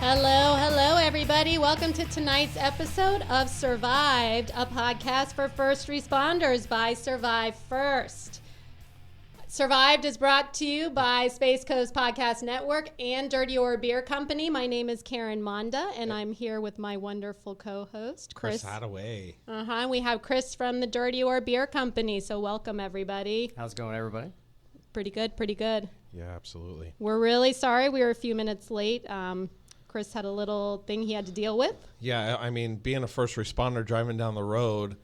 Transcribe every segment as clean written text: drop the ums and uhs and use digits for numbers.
Hello, everybody. Welcome to tonight's episode of Survived, a podcast for first responders by Survive First. Survived is brought to you by Space Coast Podcast Network and Dirty Oar Beer Company. My name is Karen Monda, and I'm here with my wonderful co-host, Chris Hattaway. And we have Chris from the Dirty Oar Beer Company, so welcome, everybody. How's it going, everybody? Pretty good. Yeah, absolutely. We're really sorry we were a few minutes late. Chris had a little thing he had to deal with. Yeah, I mean, being a first responder driving down the road,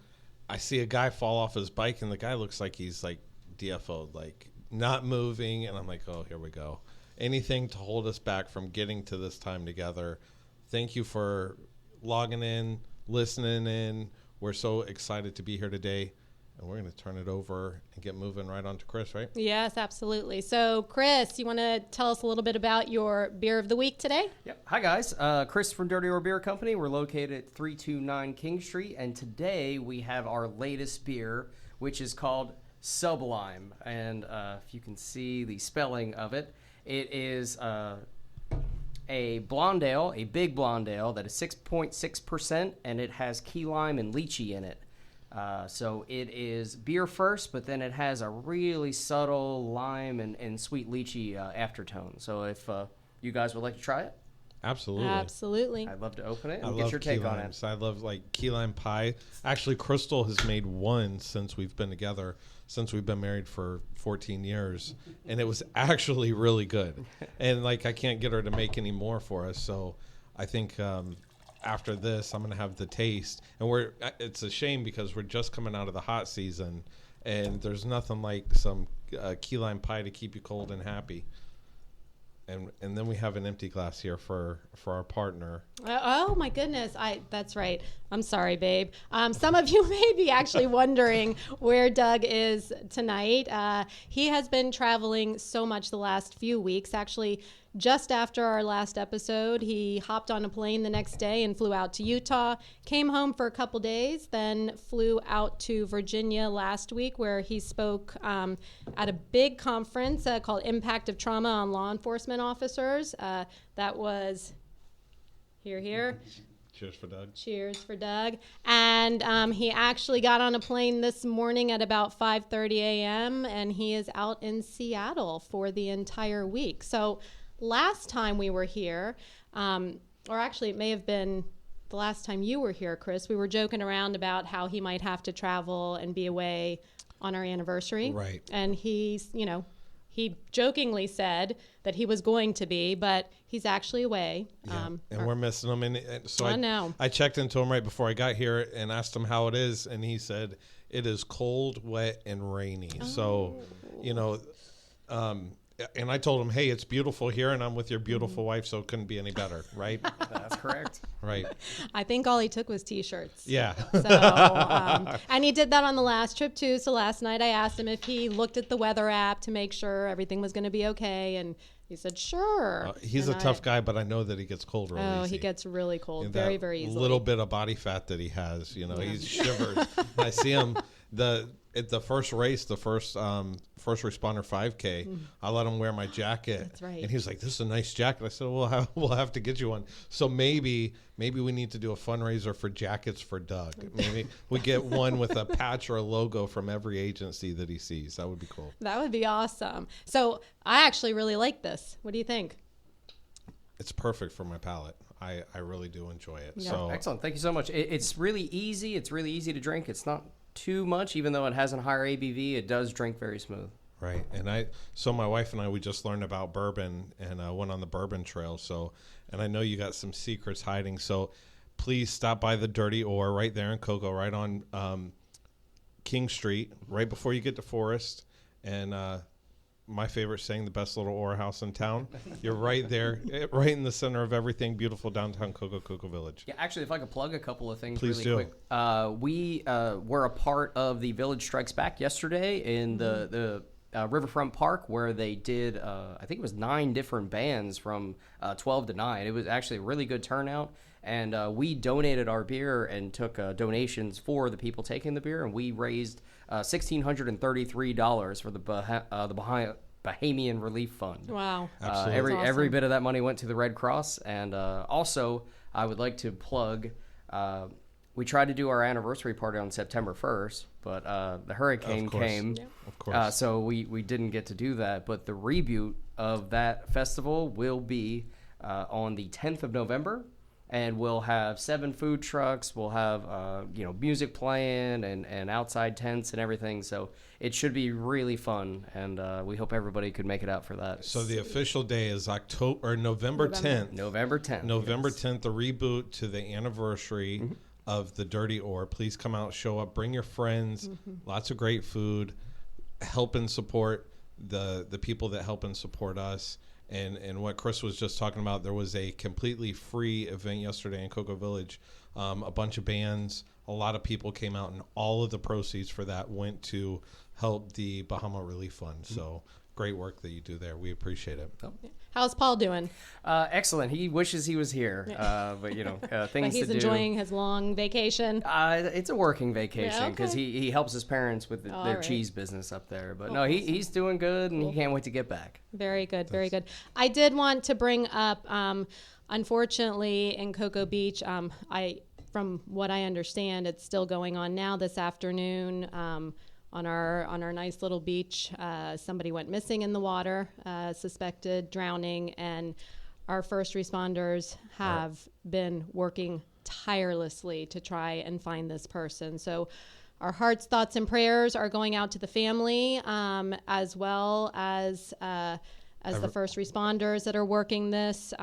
I see a guy fall off his bike, and the guy looks like he's like DFO'd, like not moving, and I'm like, oh, here we go. Anything to hold us back from getting to this time together. Thank you for logging in, listening in. We're so excited to be here today. And we're going to turn it over and get moving right on to Chris, right? Yes, absolutely. So, Chris, you want to tell us a little bit about your beer of the week today? Yep. Hi, guys. Chris from Dirty Oar Beer Company. We're located at 329 King Street, and today we have our latest beer, which is called Sublime. And if you can see the spelling of it, it is a blonde ale, a big blonde ale that is 6.6%, and it has key lime and lychee in it. So it is beer first, but then it has a really subtle lime and sweet lychee aftertone. So if you guys would like to try it. Absolutely. I'd love to open it and get your take on it. I love like key lime pie. Actually, Crystal has made one since we've been together, since we've been married for 14 years. And it was actually really good. And like, I can't get her to make any more for us. So I think, after this, I'm going to have the taste. And it's a shame because we're just coming out of the hot season, and there's nothing like some key lime pie to keep you cold and happy. And then we have an empty glass here for our partner. Oh my goodness. That's right. I'm sorry, babe. Some of you may be actually wondering where Doug is tonight. He has been traveling so much the last few weeks. Actually, just after our last episode, he hopped on a plane the next day and flew out to Utah, came home for a couple days, then flew out to Virginia last week, where he spoke at a big conference called Impact of Trauma on Law Enforcement Officers. That was here. Cheers for Doug. Cheers for Doug. And he actually got on a plane this morning at about 5:30 a.m., and he is out in Seattle for the entire week. So last time we were here, or actually it may have been the last time you were here, Chris, we were joking around about how he might have to travel and be away on our anniversary. Right. And he jokingly said that he was going to be, but he's actually away. Yeah. And we're missing him. And so I checked into him right before I got here and asked him how it is. And he said, it is cold, wet, and rainy. Oh. So, and I told him, hey, it's beautiful here, and I'm with your beautiful wife, so it couldn't be any better, right? That's correct. Right. I think all he took was T-shirts. Yeah. So, and he did that on the last trip, too. So last night I asked him if he looked at the weather app to make sure everything was going to be okay, and he said, sure. He's a tough guy, but I know that he gets cold really easy. He gets really cold very, very easily. A little bit of body fat that he has, he's shivered. I see him, at the first race, the first responder 5K, I let him wear my jacket. That's right. And he was like, this is a nice jacket. I said, well, we'll have to get you one. So maybe we need to do a fundraiser for jackets for Doug. Maybe we get one with a patch or a logo from every agency that he sees. That would be cool. That would be awesome. So I actually really like this. What do you think? It's perfect for my palate. I really do enjoy it. Yeah. So Excellent. Thank you so much. It's really easy. It's really easy to drink. It's not too much, even though it has a higher ABV. It does drink very smooth. Right. And so my wife and I, we just learned about bourbon and went on the bourbon trail. And I know you got some secrets hiding. So please stop by the Dirty Oar right there in Cocoa, right on King Street, right before you get to Forest. And my favorite saying, the best little Oar house in town. You're right there, right in the center of everything, beautiful downtown Cocoa Village. Yeah, actually, if I could plug a couple of things Please really quick. We were a part of the Village Strikes Back yesterday in the Riverfront Park, where they did, I think it was 9 different bands from 12 to 9. It was actually a really good turnout. And we donated our beer and took donations for the people taking the beer, and we raised $1,633 for the Bahamian Relief Fund. Wow. Absolutely. Every bit of that money went to the Red Cross. And also, I would like to plug, we tried to do our anniversary party on September 1st, but the hurricane came. Yeah. Of course. So we didn't get to do that. But the reboot of that festival will be on the 10th of November. And we'll have 7 food trucks. We'll have, music playing and outside tents and everything. So it should be really fun. And we hope everybody could make it out for that. So the official day is November 10th. November 10th. November 10th, the reboot to the anniversary of the Dirty Oar. Please come out, show up, bring your friends. Lots of great food. Help and support the people that help and support us. And what Chris was just talking about, there was a completely free event yesterday in Cocoa Village. A bunch of bands, a lot of people came out, and all of the proceeds for that went to help the Bahama Relief Fund. So great work that you do there. We appreciate it. How's Paul doing? Excellent. He wishes he was here, but things But he's to do. enjoying his long vacation. It's a working vacation Yeah, because okay. he helps his parents with their right. cheese business up there. But Oh, no, awesome. he's doing good, and he can't wait to get back. Very good, very good. I did want to bring up, unfortunately, in Cocoa Beach, from what I understand, it's still going on now this afternoon. On our nice little beach, somebody went missing in the water, suspected drowning, and our first responders have been working tirelessly to try and find this person. So our hearts, thoughts, and prayers are going out to the family, as well as the first responders that are working this.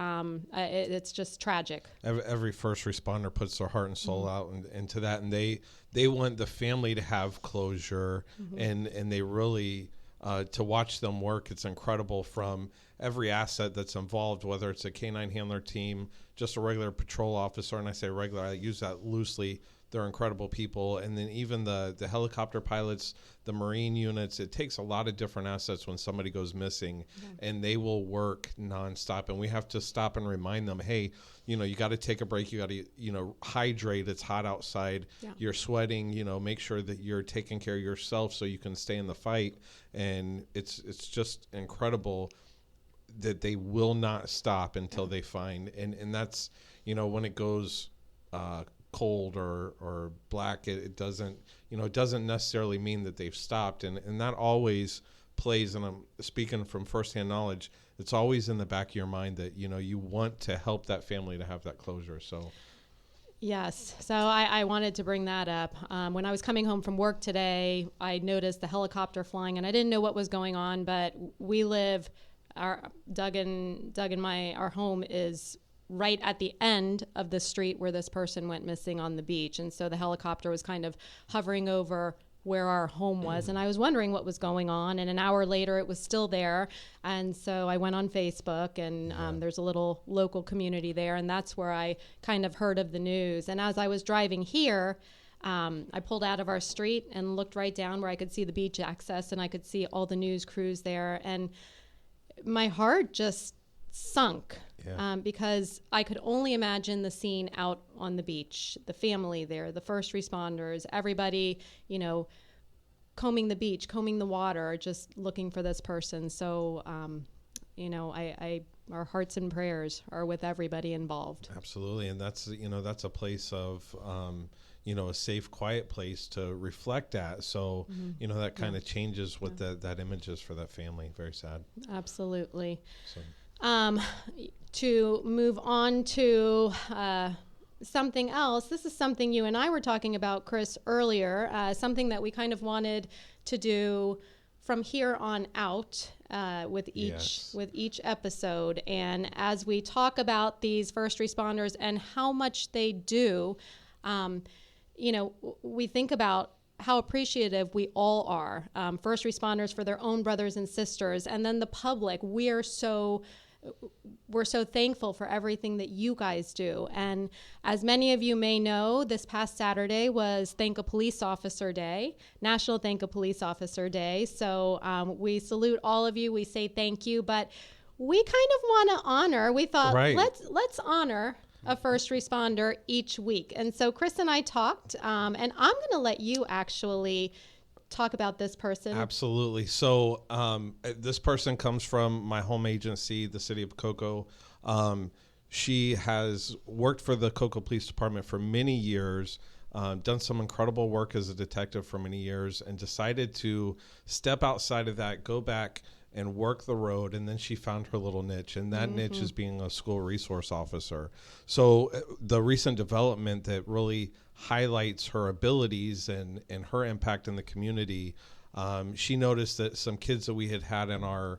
It's just tragic. Every first responder puts their heart and soul out into that, and they want the family to have closure, and they really to watch them work. It's incredible from every asset that's involved, whether it's a canine handler team, just a regular patrol officer, and I say regular, I use that loosely. They're incredible people. And then even the helicopter pilots, the Marine units, it takes a lot of different assets when somebody goes missing, and they will work nonstop. And we have to stop and remind them, hey, you got to take a break. You got to, hydrate. It's hot outside. Yeah. You're sweating, make sure that you're taking care of yourself so you can stay in the fight. And it's just incredible that they will not stop until they find. And that's, when it goes cold or black, it doesn't necessarily mean that they've stopped, and that always plays, and I'm speaking from firsthand knowledge, it's always in the back of your mind that you want to help that family to have that closure. So yes, so I wanted to bring that up. When I was coming home from work today, I noticed the helicopter flying, and I didn't know what was going on, but we live, Doug and our home is right at the end of the street where this person went missing on the beach. And so the helicopter was kind of hovering over where our home was. And I was wondering what was going on. And an hour later, it was still there. And so I went on Facebook, and there's a little local community there. And that's where I kind of heard of the news. And as I was driving here, I pulled out of our street and looked right down where I could see the beach access, and I could see all the news crews there. And my heart just sunk. Because I could only imagine the scene out on the beach, the family there, the first responders, everybody, combing the beach, combing the water, just looking for this person. So, our hearts and prayers are with everybody involved. Absolutely. And that's a place of, a safe, quiet place to reflect at. So, that kind of changes what that image is for that family. Very sad. Absolutely. So. To move on to something else, this is something you and I were talking about, Chris, earlier, something that we kind of wanted to do from here on out with each episode. And as we talk about these first responders and how much they do, we think about how appreciative we all are, first responders for their own brothers and sisters, and then the public. We're so thankful for everything that you guys do. And as many of you may know, this past Saturday was Thank a Police Officer Day, National Thank a Police Officer Day. So we salute all of you. We say thank you, but we kind of want to honor. We thought, let's honor a first responder each week. And so Chris and I talked, and I'm going to let you actually talk about this person? Absolutely. So this person comes from my home agency, the city of Cocoa. She has worked for the Cocoa Police Department for many years, done some incredible work as a detective for many years, and decided to step outside of that, go back and work the road. And then she found her little niche, and that niche is being a school resource officer. So the recent development that really highlights her abilities and her impact in the community, she noticed that some kids that we had in our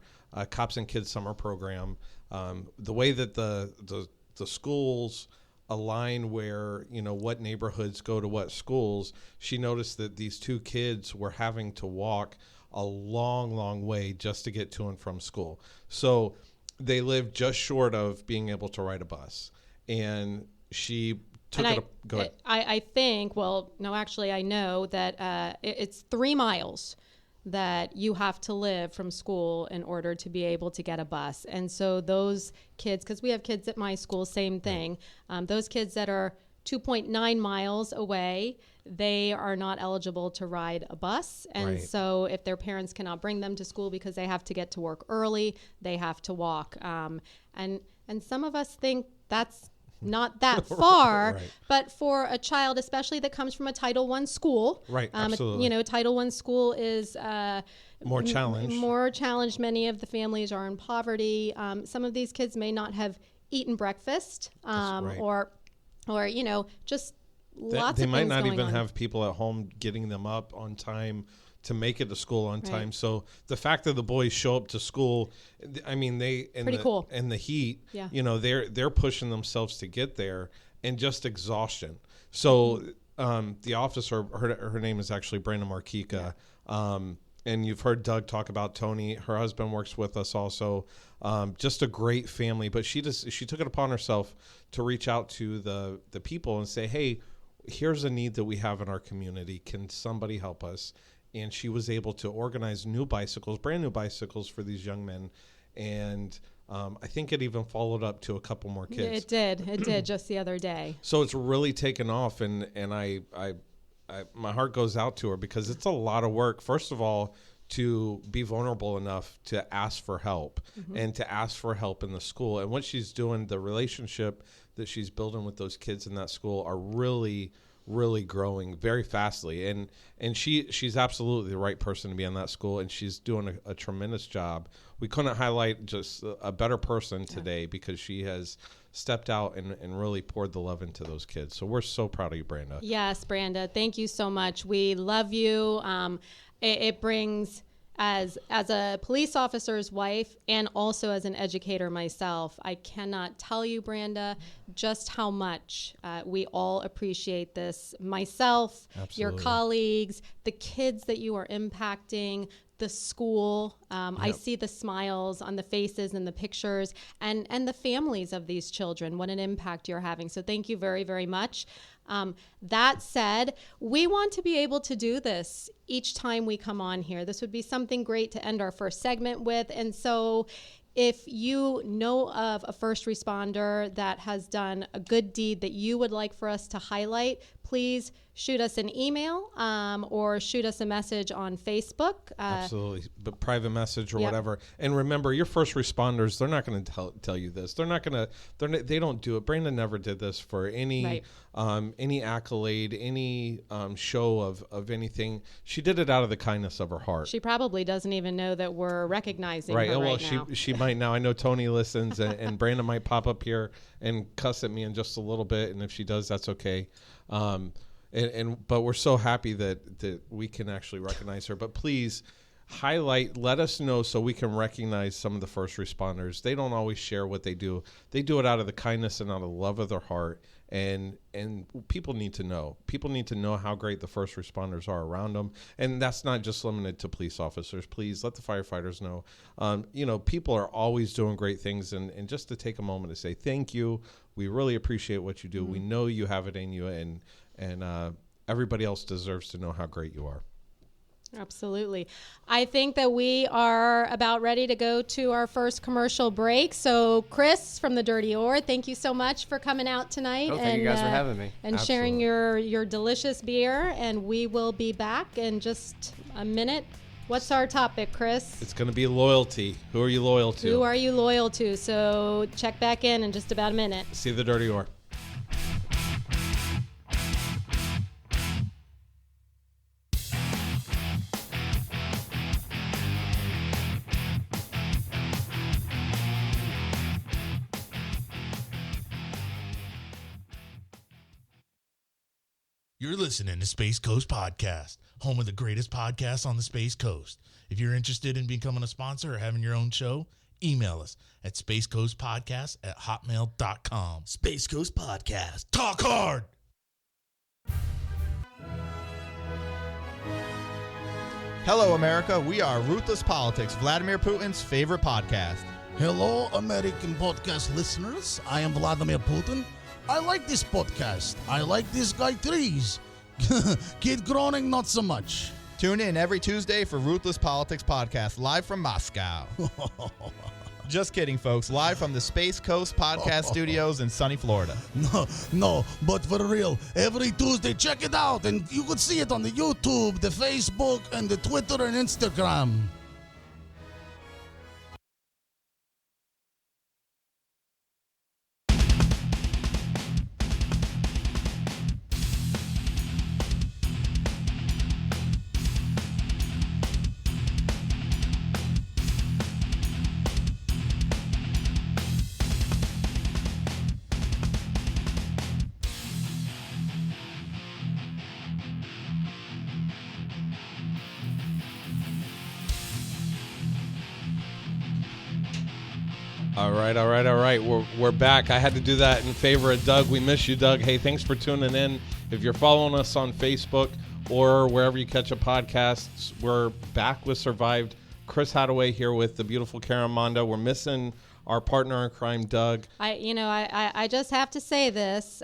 Cops and Kids summer program, the way that the schools align where, what neighborhoods go to what schools, she noticed that these two kids were having to walk a long, long way just to get to and from school. So they lived just short of being able to ride a bus. And she took go ahead. I think, well, no, actually, I know that it's 3 miles that you have to live from school in order to be able to get a bus. And so those kids, because we have kids at my school, same thing, those kids that are 2.9 miles away, they are not eligible to ride a bus. And so if their parents cannot bring them to school because they have to get to work early, they have to walk. And some of us think that's not that far, but for a child, especially that comes from a Title I school, absolutely. Title I school is more challenged. More challenged. Many of the families are in poverty. Some of these kids may not have eaten breakfast, or just lots of things they might not even on. have people at home getting them up on time to make it to school on time. So the fact that the boys show up to school, I mean, cool. In the heat, they're pushing themselves to get there, and just exhaustion. So the officer, her name is actually Branda Marchica. And you've heard Doug talk about Tony. Her husband works with us also. Just a great family. But she took it upon herself to reach out to the people and say, hey, here's a need that we have in our community. Can somebody help us? And she was able to organize brand new bicycles for these young men. And I think it even followed up to a couple more kids. It did just the other day. So it's really taken off. And I my heart goes out to her, because it's a lot of work. First of all, to be vulnerable enough to ask for help, and to ask for help in the school. And what she's doing, the relationship that she's building with those kids in that school are really, really growing very fastly. And she's absolutely the right person to be in that school, and she's doing a tremendous job. We couldn't highlight just a better person today, because she has stepped out and really poured the love into those kids. So we're so proud of you, Branda. Yes, Branda, thank you so much. We love you. It brings, as a police officer's wife and also as an educator myself, I cannot tell you, Branda, just how much we all appreciate this. Myself, your colleagues, the kids that you are impacting, the school. I see the smiles on the faces and the pictures, and the families of these children, what an impact you're having. So thank you very, very much. That said, we want to be able to do this each time we come on here. This would be something great to end our first segment with. And so if you know of a first responder that has done a good deed that you would like for us to highlight, please shoot us an email or shoot us a message on Facebook. Absolutely, but private message or whatever. And remember, your first responders, they're not going to tell you this. They're not going to. They don't do it. Brandon never did this for any accolade, any show of anything. She did it out of the kindness of her heart. She probably doesn't even know that we're recognizing her well, right now. she might now. I know Tony listens, and Brandon might pop up here and cuss at me in just a little bit, and if she does, that's okay. But we're so happy that we can actually recognize her. But please let us know so we can recognize some of the first responders. They don't always share what they do. They do it out of the kindness and out of the love of their heart. And people need to know. People need to know how great the first responders are around them. And that's not just limited to police officers. Please let the firefighters know. People are always doing great things. And just to take a moment to say thank you. We really appreciate what you do. We know you have it in you, and everybody else deserves to know how great you are. Absolutely. I think that we are about ready to go to our first commercial break. So, Chris from the Dirty Oar, thank you so much for coming out tonight. Thank you guys for having me. And sharing your delicious beer. And we will be back in just a minute. What's our topic, Chris? It's going to be loyalty. Who are you loyal to? Who are you loyal to? So check back in just about a minute. See the Dirty Oar. You're listening to Space Coast Podcast, home of the greatest podcasts on the Space Coast. If you're interested in becoming a sponsor or having your own show, email us at spacecoastpodcast@hotmail.com. Space Coast Podcast. Talk hard! Hello, America. We are Ruthless Politics, Vladimir Putin's favorite podcast. Hello, American podcast listeners. I am Vladimir Putin. I like this podcast. I like this guy Trees. Kid Groening, not so much. Tune in every Tuesday for Ruthless Politics Podcast, live from Moscow. Just kidding, folks. Live from the Space Coast Podcast Studios in sunny Florida. No, but for real, every Tuesday, check it out. And you could see it on the YouTube, the Facebook, and the Twitter and Instagram. All right. We're back. I had to do that in favor of Doug. We miss you, Doug. Hey, thanks for tuning in. If you're following us on Facebook or wherever you catch a podcast, we're back with Survived. Chris Hattaway here with the beautiful Karen Monda. We're missing our partner in crime, Doug. I just have to say this,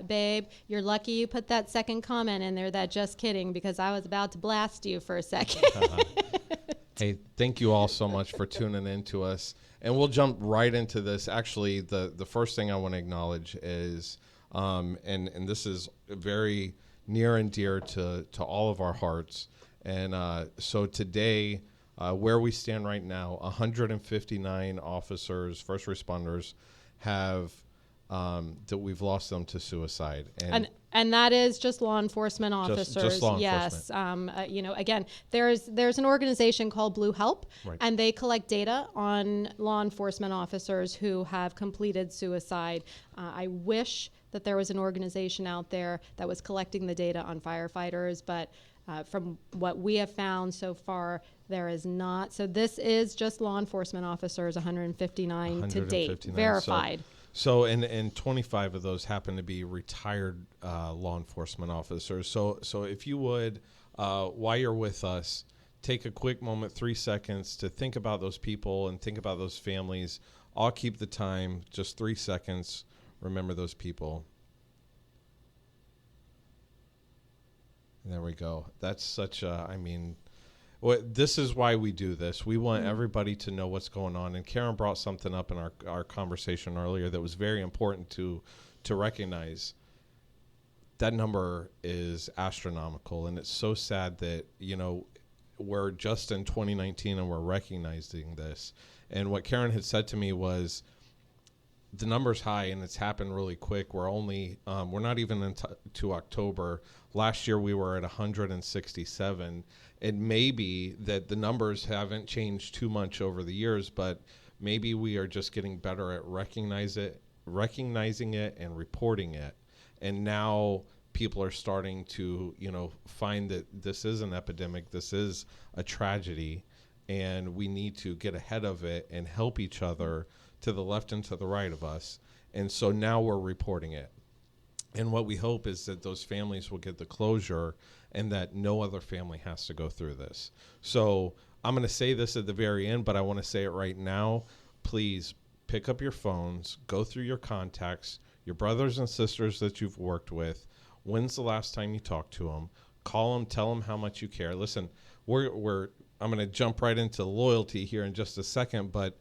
babe. You're lucky you put that second comment in there, that just kidding, because I was about to blast you for a second. Hey, thank you all so much for tuning in to us. And we'll jump right into this. Actually, the first thing I want to acknowledge is, and this is very near and dear to all of our hearts. And so today, where we stand right now, 159 officers, first responders, have that we've lost them to suicide. And that is just law enforcement officers. Just law yes. Again, there's an organization called Blue Help, right, and they collect data on law enforcement officers who have completed suicide. I wish that there was an organization out there that was collecting the data on firefighters, but from what we have found so far, there is not. So this is just law enforcement officers, 159 to date, verified. So and 25 of those happen to be retired law enforcement officers. So if you would, while you're with us, take a quick moment, 3 seconds, to think about those people and think about those families. I'll keep the time, just 3 seconds. Remember those people. There we go. That's such a, this is why we do this. We want everybody to know what's going on. And Karen brought something up in our conversation earlier that was very important to recognize. That number is astronomical. And it's so sad that, we're just in 2019 and we're recognizing this. And what Karen had said to me was, the number's high and it's happened really quick. We're only, we're not even into October. Last year we were at 167. It may be that the numbers haven't changed too much over the years, but maybe we are just getting better at recognizing it and reporting it. And now people are starting to, find that this is an epidemic, this is a tragedy, and we need to get ahead of it and help each other to the left and to the right of us. And so now we're reporting it. And what we hope is that those families will get the closure and that no other family has to go through this. So I'm going to say this at the very end, but I want to say it right now. Please pick up your phones, go through your contacts, your brothers and sisters that you've worked with. When's the last time you talked to them? Call them, tell them how much you care. Listen, I'm going to jump right into loyalty here in just a second, but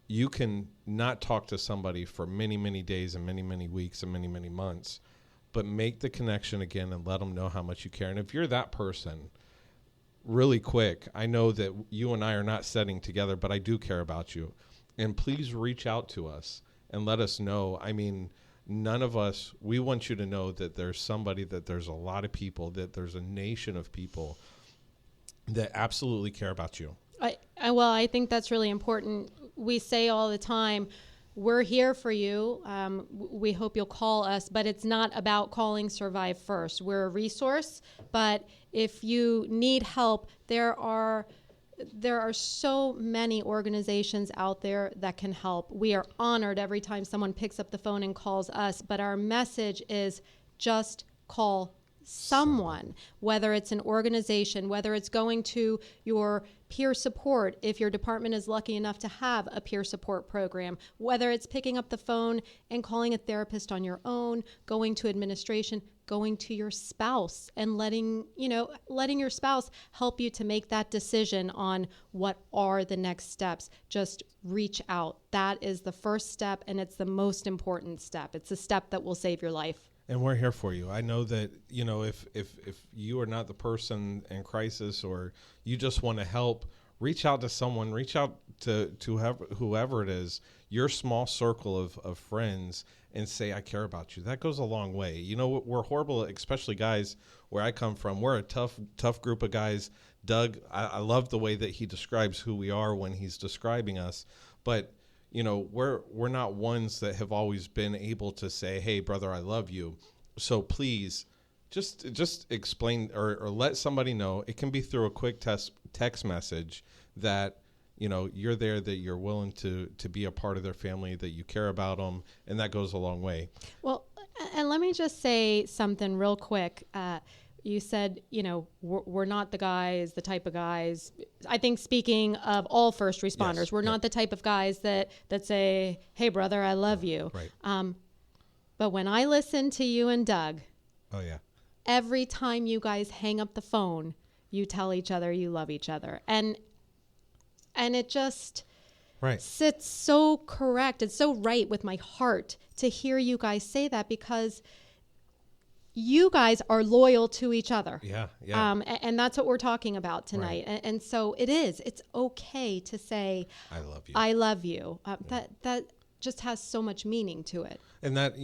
you can not talk to somebody for many, many days and many, many weeks and many, many months, but make the connection again and let them know how much you care. And if you're that person, really quick, I know that you and I are not sitting together, but I do care about you. And please reach out to us and let us know. I mean, none of us, we want you to know that there's somebody, that there's a lot of people, that there's a nation of people that absolutely care about you. I think that's really important. We say all the time, we're here for you. We hope you'll call us, but it's not about calling Survive First. We're a resource, but if you need help, there are so many organizations out there that can help. We are honored every time someone picks up the phone and calls us, but our message is just call someone, whether it's an organization, whether it's going to your peer support, if your department is lucky enough to have a peer support program, whether it's picking up the phone and calling a therapist on your own, going to administration, going to your spouse and letting your spouse help you to make that decision on what are the next steps. Just reach out. That is the first step, and it's the most important step. It's a step that will save your life. And we're here for you. I know that, if you are not the person in crisis or you just want to help, reach out to someone, reach out to whoever it is, your small circle of friends, and say, I care about you. That goes a long way. We're horrible, especially guys where I come from. We're a tough group of guys. Doug, I love the way that he describes who we are when he's describing us. But we're not ones that have always been able to say, hey, brother, I love you. So please just explain or let somebody know. It can be through a quick text message that, you're there, that you're willing to be a part of their family, that you care about them. And that goes a long way. Well, and let me just say something real quick. You said, we're not the type of guys, I think speaking of all first responders, yes, we're not the type of guys that say, hey, brother, I love you. Right. But when I listen to you and Doug, oh yeah, every time you guys hang up the phone, you tell each other you love each other. And it just right. sits so correct. It's so right with my heart to hear you guys say that, because you guys are loyal to each other. Yeah. And that's what we're talking about tonight. Right. And so it's okay to say, I love you. I love you. That just has so much meaning to it. And that,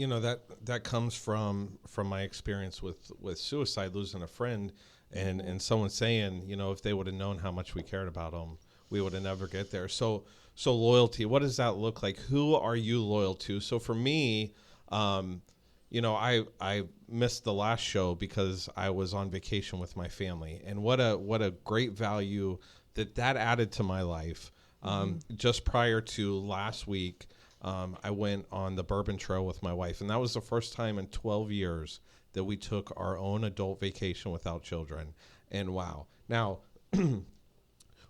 that comes from my experience with suicide, losing a friend, and someone saying, if they would have known how much we cared about them, we would have never get there. So loyalty, what does that look like? Who are you loyal to? So for me, I missed the last show because I was on vacation with my family, and what a great value that added to my life. Just prior to last week, I went on the Bourbon Trail with my wife, and that was the first time in 12 years that we took our own adult vacation without children. And wow. Now,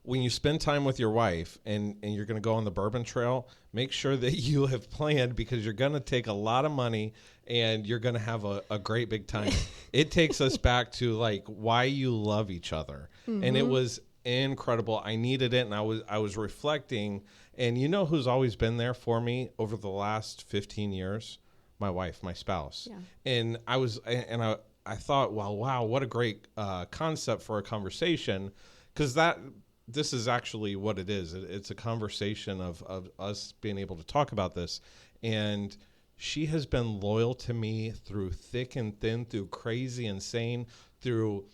when you spend time with your wife and you're going to go on the Bourbon Trail, make sure that you have planned, because you're going to take a lot of money and you're going to have a great big time. It takes us back to like why you love each other. Mm-hmm. And it was incredible. I needed it. And I was reflecting, and who's always been there for me over the last 15 years? My wife, my spouse. Yeah. And I thought, well, wow, what a great concept for a conversation, because this is actually what it is. It's a conversation of us being able to talk about this. And she has been loyal to me through thick and thin, through crazy and sane, through,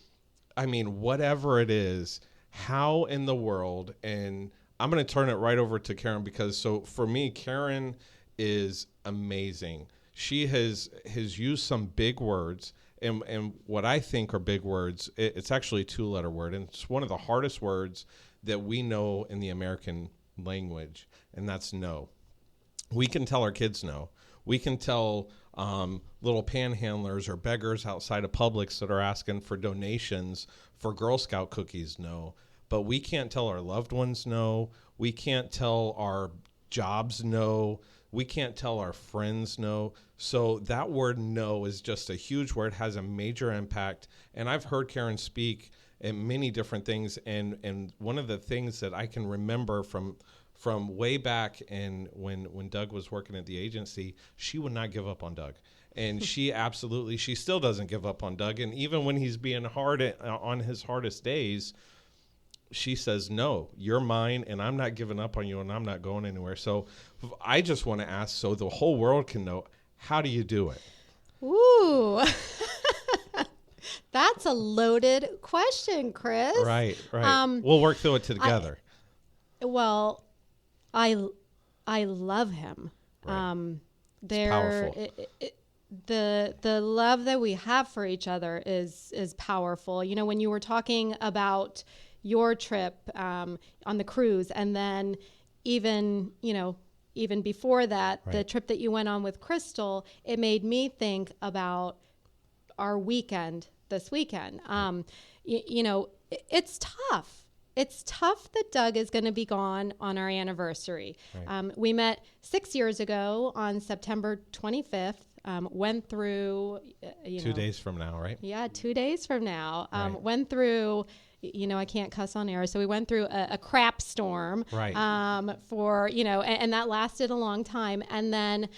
whatever it is. How in the world? And I'm going to turn it right over to Karen, because for me, Karen is amazing. She has used some big words. And what I think are big words, it's actually a 2-letter word, and it's one of the hardest words that we know in the American language, and that's no. We can tell our kids no. We can tell little panhandlers or beggars outside of Publix that are asking for donations for Girl Scout cookies no. But we can't tell our loved ones no. We can't tell our jobs no. We can't tell our friends no. So that word no is just a huge word, has a major impact. And I've heard Karen speak, many different things. And one of the things that I can remember from way back, and when Doug was working at the agency, she would not give up on Doug. And she still doesn't give up on Doug. And even when he's being hard on his hardest days, she says, no, you're mine, and I'm not giving up on you, and I'm not going anywhere. So I just want to ask, so the whole world can know, how do you do it? Ooh. That's a loaded question, Chris. Right. We'll work through it together. Well, I love him. Right. It's powerful. The love that we have for each other is powerful. You know, when you were talking about your trip on the cruise, and then even before that, right. the trip that you went on with Crystal, it made me think about our weekend this weekend. It's tough. It's tough that Doug is going to be gone on our anniversary. Right. We met 6 years ago on September 25th. Went through, 2 days from now, right? Yeah, 2 days from now. Right. Went through, I can't cuss on air, so we went through a crap storm. Right. And that lasted a long time. And then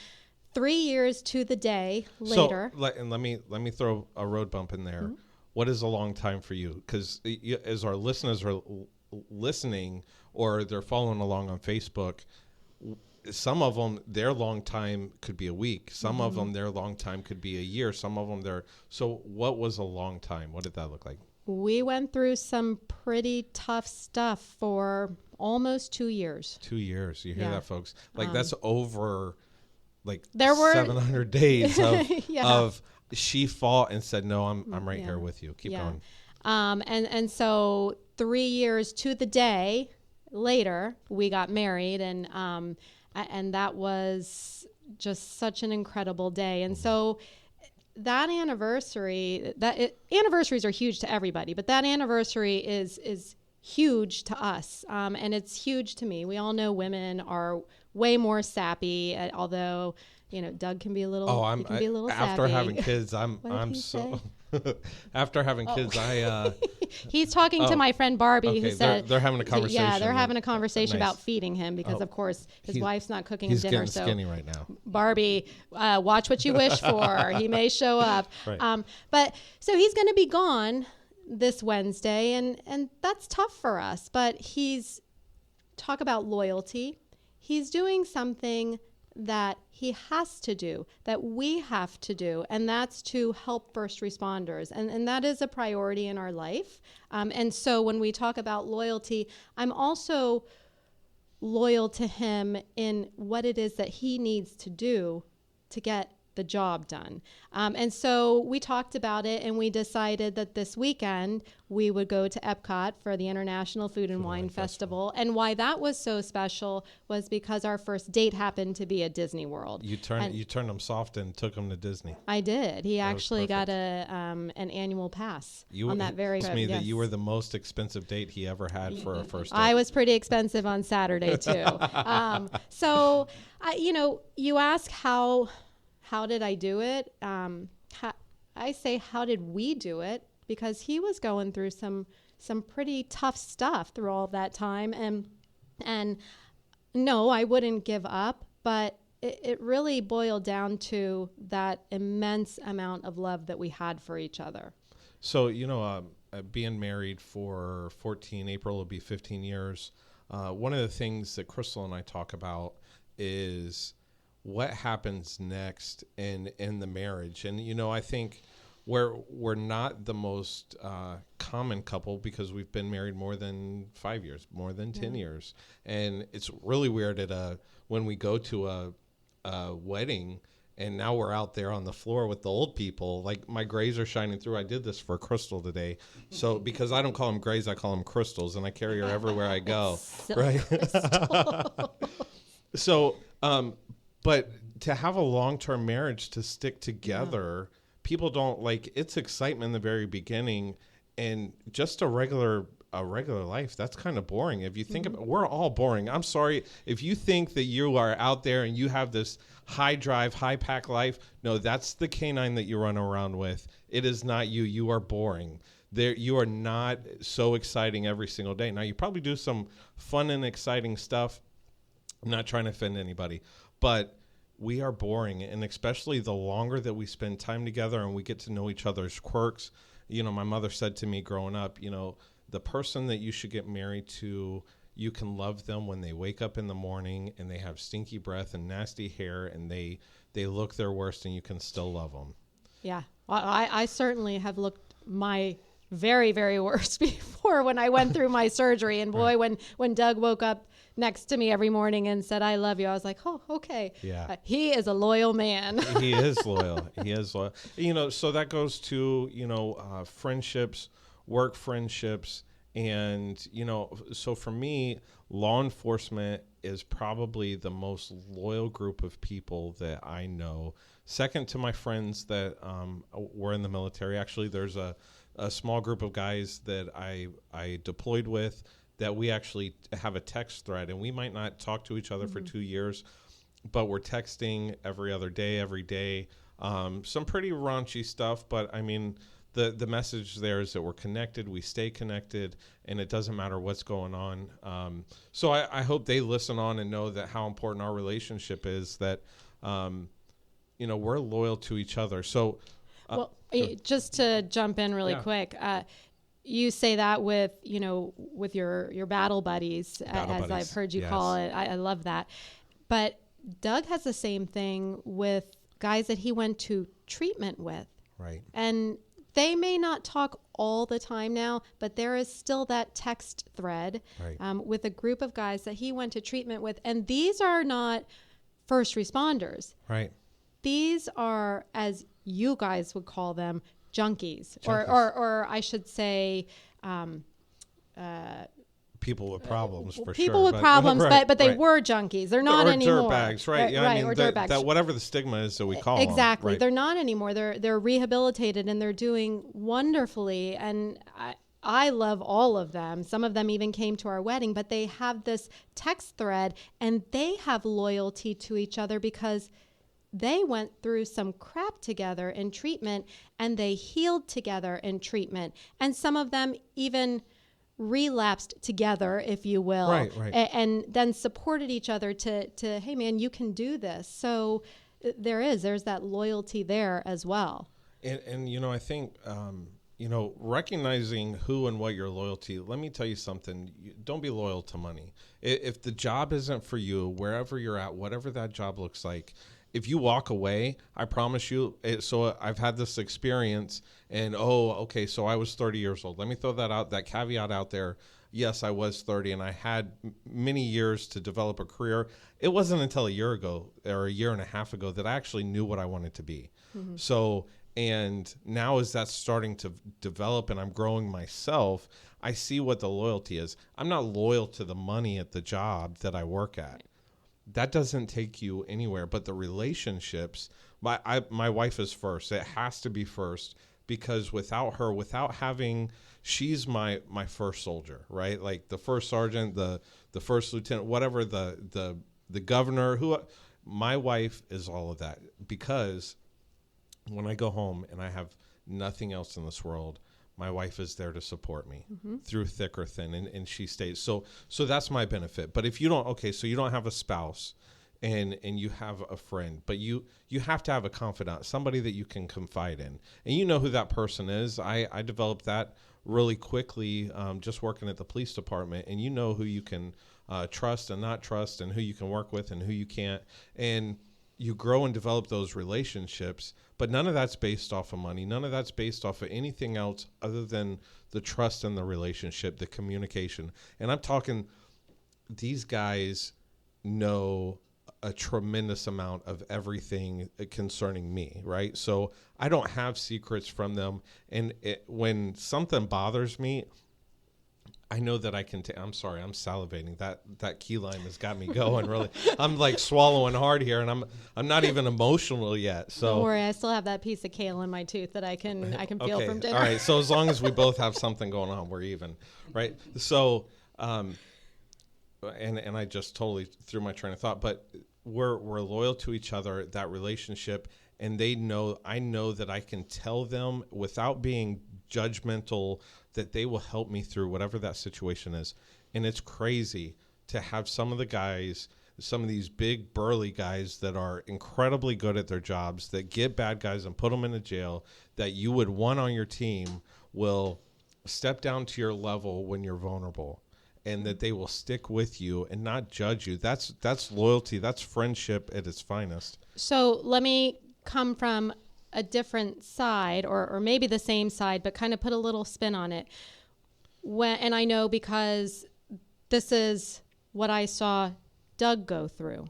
3 years to the day later. So, and let me throw a road bump in there. Mm-hmm. What is a long time for you? Because as our listeners are listening or they're following along on Facebook, some of them, their long time could be a week. Some mm-hmm. of them, their long time could be a year. Some of them, So what was a long time? What did that look like? We went through some pretty tough stuff for almost 2 years. 2 years. You hear that, folks? That's over there were 700 days of she fought and said, no, I'm right here with you. Keep going. And so 3 years to the day later, we got married, and that was just such an incredible day. And so that anniversary, anniversaries are huge to everybody, but that anniversary is huge to us, and it's huge to me. We all know women are way more sappy, although Doug can be a little. Oh, be a little after sappy. Having kids, I'm so. After having kids, He's talking to my friend Barbie, who said they're having a conversation. Yeah, they're having a conversation about feeding him because, of course, his wife's not cooking him dinner. He's getting skinny right now. Barbie, watch what you wish for. He may show up. Right. But so he's going to be gone this Wednesday, and that's tough for us. But talk about loyalty. He's doing something that he has to do, that we have to do, and that's to help first responders. And that is a priority in our life. And so when we talk about loyalty, I'm also loyal to him in what it is that he needs to do to get the job done. And so we talked about it, and we decided that this weekend we would go to Epcot for the International Food and Wine Festival. And why that was so special was because our first date happened to be at Disney World. You turned him soft and took him to Disney. I did. He actually got an annual pass on that very trip. You told me that you were the most expensive date he ever had for a first date. I was pretty expensive on Saturday too. So you ask how did I do it? I say, how did we do it? Because he was going through some pretty tough stuff through all of that time. And no, I wouldn't give up, but it really boiled down to that immense amount of love that we had for each other. So, being married for April will be 15 years. One of the things that Crystal and I talk about is what happens next in the marriage. And, I think we're not the most common couple because we've been married more than 5 years, more than 10 years. And it's really weird when we go to a wedding and now we're out there on the floor with the old people, like my grays are shining through. I did this for Crystal today. So because I don't call them grays, I call them crystals, and I carry her everywhere I go. Right. So, but to have a long-term marriage, to stick together, people don't it's excitement in the very beginning, and just a regular life, that's kind of boring. If you think about, we're all boring. I'm sorry if you think that you are out there and you have this high drive, high pack life. No, that's the canine that you run around with. It is not you. You are boring. you are not so exciting every single day. Now, you probably do some fun and exciting stuff. I'm not trying to offend anybody, but we are boring. And especially the longer that we spend time together and we get to know each other's quirks. You know, my mother said to me growing up, you know, the person that you should get married to, you can love them when they wake up in the morning and they have stinky breath and nasty hair and they look their worst, and you can still love them. Yeah. Well, I certainly have looked my very, very worst before when I went through my surgery. And boy, when Doug woke up next to me every morning and said, "I love you," I was like, "Oh, okay." Yeah. He is a loyal man. He is loyal. He is loyal. You know, so that goes to, you know, friendships, work friendships. And, you know, so for me, law enforcement is probably the most loyal group of people that I know. Second to my friends that were in the military. Actually, there's a small group of guys that I deployed with that we actually have a text thread, and we might not talk to each other for 2 years, but we're texting every other day, every day. Some pretty raunchy stuff, but I mean, the message there is that we're connected, we stay connected, and it doesn't matter what's going on. So I hope they listen on and know that how important our relationship is, that, you know, we're loyal to each other. So, just to jump in really quick, you say that with, you know, with your battle buddies, as I've heard you call it. I love that. But Doug has the same thing with guys that he went to treatment with. Right. And they may not talk all the time now, but there is still that text thread with a group of guys that he went to treatment with. And these are not first responders. Right. These are, as you guys would call them, junkies. Or I should say, people with problems, for sure. People with problems, but they were junkies. They're not anymore. Or dirtbags, right? Yeah, I mean, or dirtbags. That whatever the stigma is that we call them. Exactly. Right. They're not anymore. They're rehabilitated and they're doing wonderfully. And I love all of them. Some of them even came to our wedding, but they have this text thread and they have loyalty to each other because they went through some crap together in treatment and they healed together in treatment. And some of them even relapsed together, if you will, right. And then supported each other to, hey man, you can do this. So there's that loyalty there as well. And you know, I think, you know, recognizing who and what your loyalty, let me tell you something, don't be loyal to money. If the job isn't for you, wherever you're at, whatever that job looks like, if you walk away, I promise you, so I've had this experience and, okay, so I was 30 years old. Let me throw that caveat out there. Yes, I was 30 and I had many years to develop a career. It wasn't until a year ago or a year and a half ago that I actually knew what I wanted to be. Mm-hmm. So, and now as that's starting to develop and I'm growing myself, I see what the loyalty is. I'm not loyal to the money at the job that I work at. That doesn't take you anywhere, but the relationships, my wife is first. It has to be first because without her, she's my first soldier, right? Like the first sergeant, the first lieutenant, whatever, the governor, my wife is all of that. Because when I go home and I have nothing else in this world, my wife is there to support me through thick or thin, and she stays. So that's my benefit. But if you don't, so you don't have a spouse and you have a friend, but you have to have a confidant, somebody that you can confide in. And you know who that person is. I developed that really quickly just working at the police department, and you know who you can trust and not trust, and who you can work with and who you can't. And you grow and develop those relationships, but none of that's based off of money. None of that's based off of anything else other than the trust and the relationship, the communication. And I'm talking, these guys know a tremendous amount of everything concerning me, right? So I don't have secrets from them. And when something bothers me, I know that I can I'm sorry, I'm salivating. That key lime has got me going really. I'm like swallowing hard here, and I'm not even emotional yet. So don't worry, I still have that piece of kale in my tooth that I can feel from dinner. All right, so as long as we both have something going on, we're even, right? So and I just totally threw my train of thought, but we're loyal to each other, that relationship, and I know that I can tell them without being judgmental, that they will help me through whatever that situation is. And it's crazy to have some of the guys, some of these big burly guys that are incredibly good at their jobs, that get bad guys and put them in a jail, that you would want on your team, will step down to your level when you're vulnerable, and that they will stick with you and not judge you. That's loyalty. That's friendship at its finest. So let me come from a different side, or maybe the same side, but kind of put a little spin on it. And I know because this is what I saw Doug go through.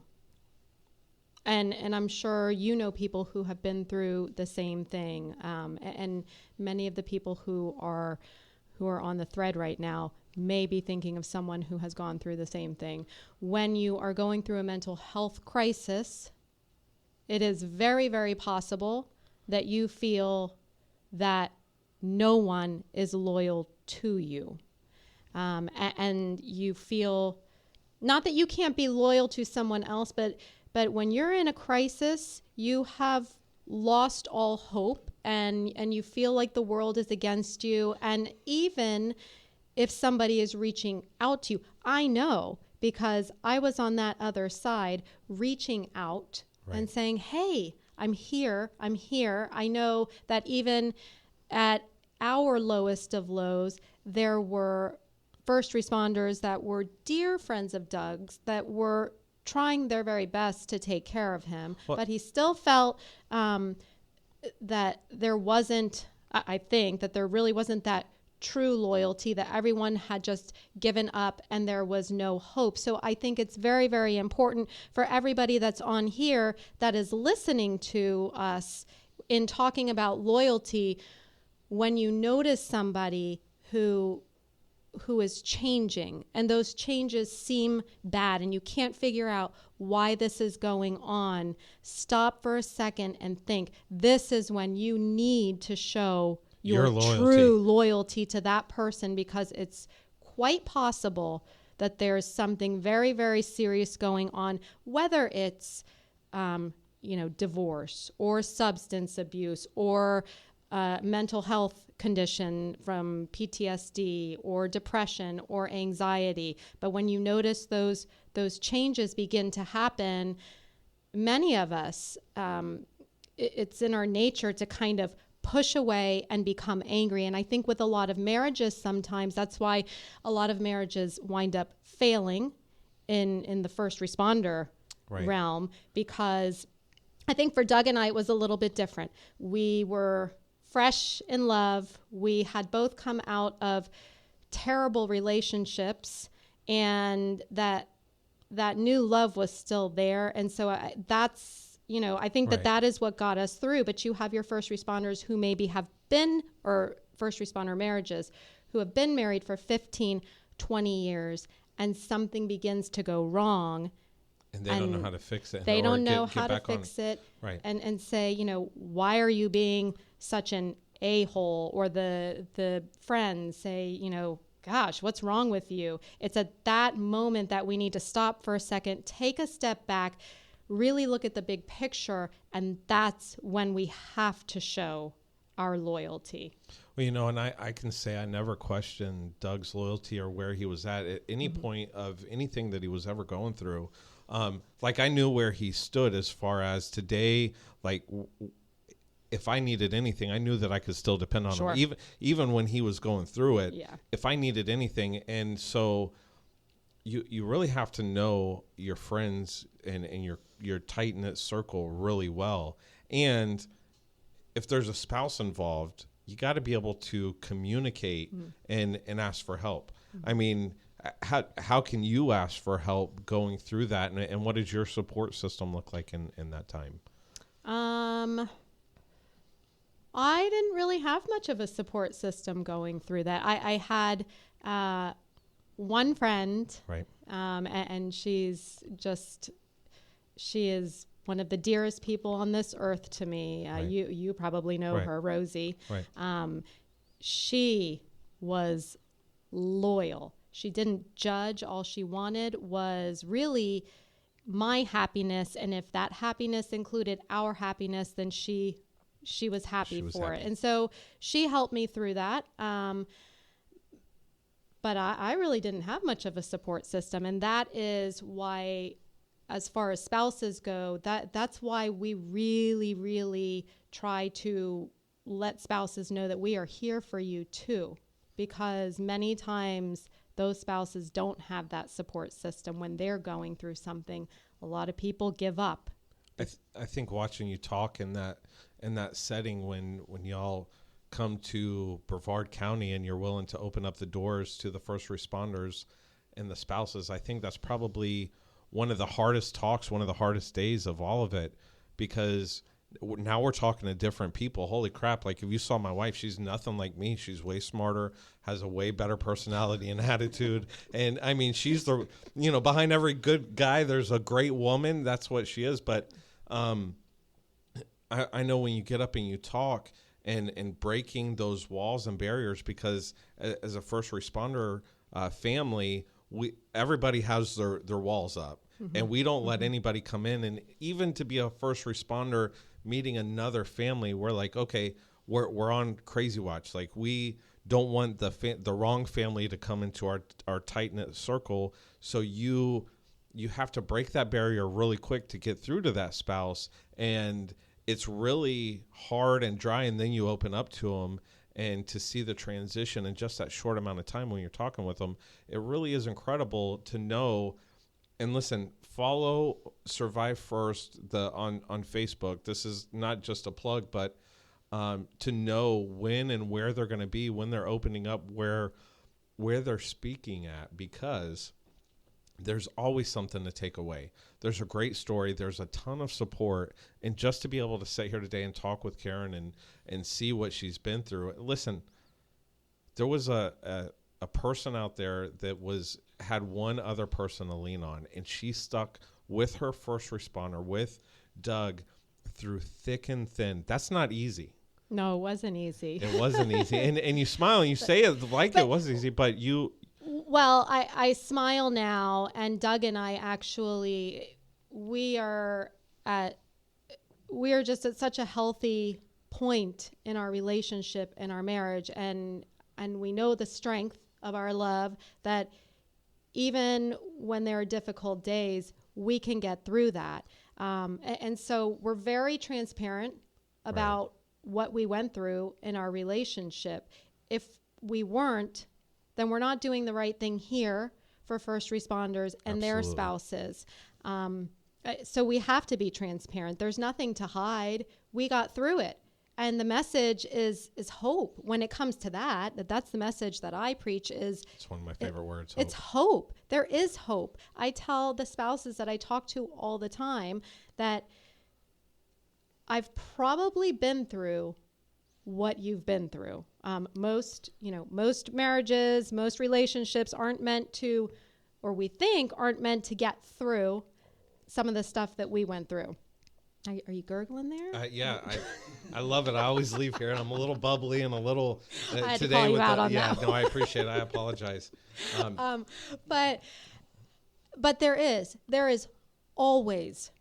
And I'm sure you know people who have been through the same thing. And many of the people who are on the thread right now may be thinking of someone who has gone through the same thing. When you are going through a mental health crisis, it is very, very possible that you feel that no one is loyal to you. And you feel, not that you can't be loyal to someone else, but when you're in a crisis, you have lost all hope, and you feel like the world is against you. And even if somebody is reaching out to you, I know, because I was on that other side, reaching out and saying, hey, I'm here. I know that even at our lowest of lows, there were first responders that were dear friends of Doug's that were trying their very best to take care of him. Well, but he still felt that there wasn't, I think, that there really wasn't that true loyalty, that everyone had just given up and there was no hope. So I think it's very, very important for everybody that's on here that is listening to us in talking about loyalty. When you notice somebody who is changing and those changes seem bad and you can't figure out why this is going on, stop for a second and think, this is when you need to show your true loyalty to that person, because it's quite possible that there's something very, very serious going on, whether it's divorce or substance abuse or mental health condition from PTSD or depression or anxiety. But when you notice those changes begin to happen, many of us, it's in our nature to kind of push away and become angry. And I think with a lot of marriages, sometimes that's why a lot of marriages wind up failing in the first responder realm, because I think for Doug and I, it was a little bit different. We were fresh in love. We had both come out of terrible relationships, and that new love was still there. And so I think that is what got us through. But you have your first responders who maybe have been, or first responder marriages, who have been married for 15, 20 years, and something begins to go wrong. And they don't know how to fix it. They don't know how to fix it. Right. And say, why are you being such an a-hole? Or the friends say, gosh, what's wrong with you? It's at that moment that we need to stop for a second, take a step back, really look at the big picture, and that's when we have to show our loyalty. Well, and I can say I never questioned Doug's loyalty or where he was at any point of anything that he was ever going through. I knew where he stood as far as today, if I needed anything, I knew that I could still depend on him, even when he was going through it. Yeah. If I needed anything. And so you really have to know your friends and your tight-knit circle really well. And if there's a spouse involved, you got to be able to communicate and ask for help. I mean, how can you ask for help going through that? And what did your support system look like in that time? I didn't really have much of a support system going through that. I had one friend, right, and she is one of the dearest people on this earth to me. You probably know her, Rosie. Right. She was loyal. She didn't judge. All she wanted was really my happiness. And if that happiness included our happiness, then she she was happy for happy. it. And so she helped me through that. But I really didn't have much of a support system. And that is why, as far as spouses go, that's why we really, really try to let spouses know that we are here for you too. Because many times those spouses don't have that support system when they're going through something. A lot of people give up. I think watching you talk in that setting when y'all come to Brevard County and you're willing to open up the doors to the first responders and the spouses, I think that's probably one of the hardest talks, one of the hardest days of all of it, because now we're talking to different people. Holy crap. Like, if you saw my wife, she's nothing like me. She's way smarter, has a way better personality and attitude. And I mean, she's behind every good guy, there's a great woman. That's what she is. But I know when you get up and you talk and breaking those walls and barriers, because as a first responder family, everybody has their walls up, and we don't let anybody come in. And even to be a first responder meeting another family, we're like, okay, we're on crazy watch. Like, we don't want the wrong family to come into our tight knit circle. So you have to break that barrier really quick to get through to that spouse, and it's really hard and dry. And then you open up to them, and to see the transition in just that short amount of time when you're talking with them, it really is incredible to know. And listen, follow Survive First on Facebook. This is not just a plug, but to know when and where they're going to be, when they're opening up, where they're speaking at, because there's always something to take away. There's a great story. There's a ton of support. And just to be able to sit here today and talk with Karen and see what she's been through. Listen, there was a person out there that had one other person to lean on, and she stuck with her first responder, with Doug, through thick and thin. That's not easy. No, it wasn't easy. It wasn't easy. And you smile and you say it like it was easy, but you... Well, I smile now, and Doug and I actually, we are just at such a healthy point in our relationship and our marriage, and we know the strength of our love, that even when there are difficult days, we can get through that. And so we're very transparent about what we went through in our relationship. If we weren't, then we're not doing the right thing here for first responders and their spouses. So we have to be transparent. There's nothing to hide. We got through it. And the message is hope. When it comes to that's the message that I preach. It's one of my favorite words. Hope. It's hope. There is hope. I tell the spouses that I talk to all the time that I've probably been through what you've been through. Most marriages, most relationships aren't meant to, or we think aren't meant to get through some of the stuff that we went through. Are you gurgling there? Yeah, I love it. I always leave here and I'm a little bubbly and a little I had today to call you with out on yeah, that. No, I appreciate it. I apologize. But there is always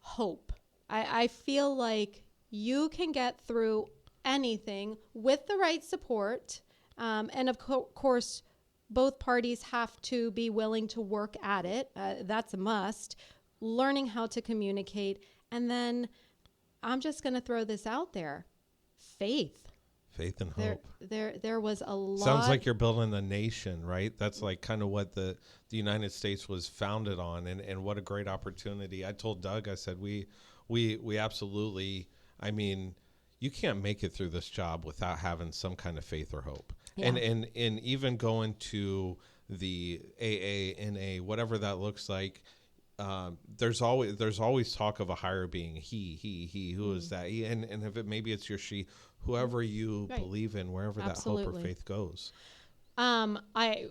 hope. I feel like you can get through anything with the right support. And of course, both parties have to be willing to work at it. That's a must. Learning how to communicate. And then I'm just going to throw this out there. Faith and hope. There was a lot. Sounds like you're building a nation, right? That's like kind of what the United States was founded on, and what a great opportunity. I told Doug, I said, we absolutely, I mean, you can't make it through this job without having some kind of faith or hope. Yeah. And even going to the AA, NA, whatever that looks like, there's always talk of a higher being. He, who is that? And if maybe it's your she, whoever you believe in, wherever Absolutely. that hope or faith goes.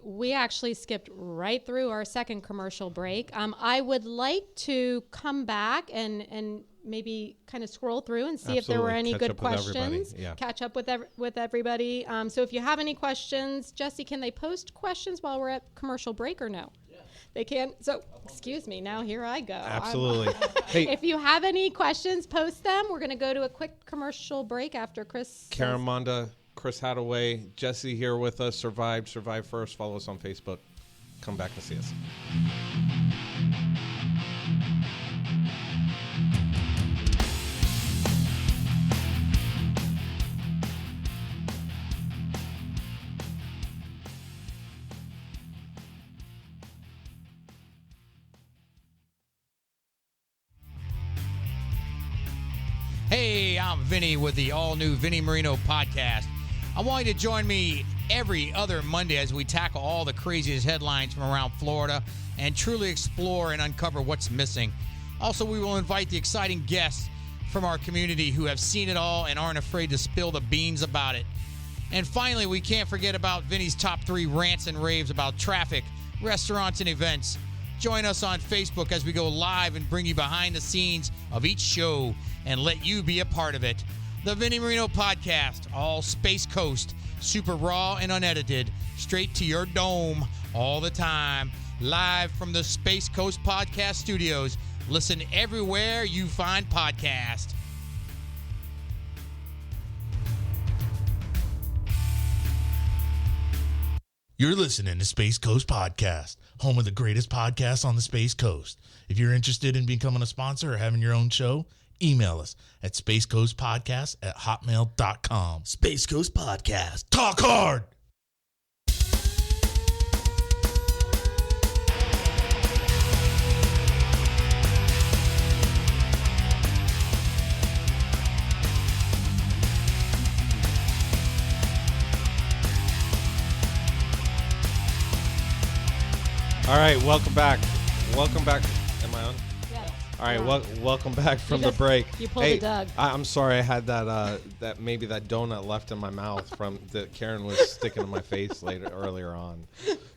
We actually skipped right through our second commercial break. I would like to come back and maybe kind of scroll through and see if there were any good questions. Catch up with everybody. So if you have any questions, Jesse, can they post questions while we're at commercial break or no? They can't. So, excuse me. Now here I go. Absolutely. Hey, If you have any questions, post them. We're going to go to a quick commercial break after Chris. Karen, Monda, Chris Hattaway, Jesse here with us. Survive First. Follow us on Facebook. Come back and see us. Hey, I'm Vinny with the all-new Vinny Marino podcast. I want you to join me every other Monday as we tackle all the craziest headlines from around Florida and truly explore and uncover what's missing. Also, we will invite the exciting guests from our community who have seen it all and aren't afraid to spill the beans about it. And finally, we can't forget about Vinny's top 3 rants and raves about traffic, restaurants, and events. Join us on Facebook as we go live and bring you behind the scenes of each show and let you be a part of it. The Vinny Marino Podcast, all Space Coast, super raw and unedited, straight to your dome all the time, live from the Space Coast Podcast Studios. Listen everywhere you find podcasts. You're listening to Space Coast Podcast, home of the greatest podcasts on the Space Coast. If you're interested in becoming a sponsor or having your own show, email us at spacecoastpodcast@hotmail.com. Space Coast Podcast. Talk hard! All right, welcome back. Welcome back. Am I on? Yes. All right, You're on. welcome back from the just- break. you pulled Hey, a Doug. I'm sorry, I had that maybe that donut left in my mouth from that Karen was sticking in my face earlier on.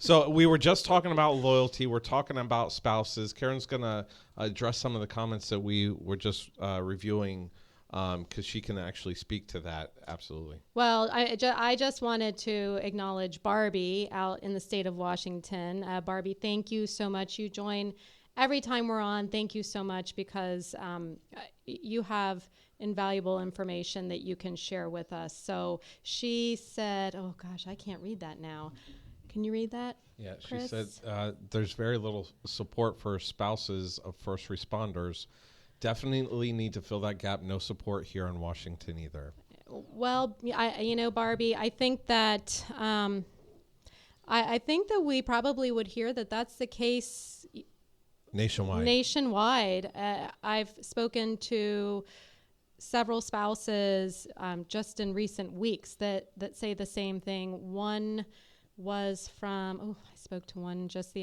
So we were just talking about loyalty. We're talking about spouses. Karen's gonna address some of the comments that we were just reviewing. Because she can actually speak to that. Absolutely. Well, I just wanted to acknowledge Barbie out in the state of Washington. Barbie, thank you so much. You join every time we're on. Thank you so much because you have invaluable information that you can share with us. So she said, oh gosh, I can't read that now. Can you read that? Yeah, she Chris? said there's very little support for spouses of first responders. Definitely need to fill that gap. No support here in Washington either. Well, Barbie, I think that I think that we probably would hear that that's the case nationwide. I've spoken to several spouses just in recent weeks that say the same thing. One was from, I spoke to one just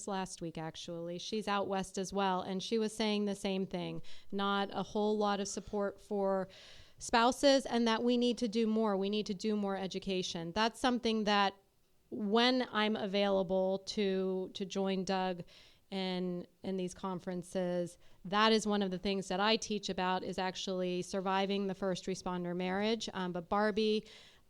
last week actually. She's out west as well, and she was saying the same thing. Not a whole lot of support for spouses, and that we need to do more. We need to do more education. That's something that when I'm available to join Doug in these conferences, that is one of the things that I teach about is actually surviving the first responder marriage. But Barbie,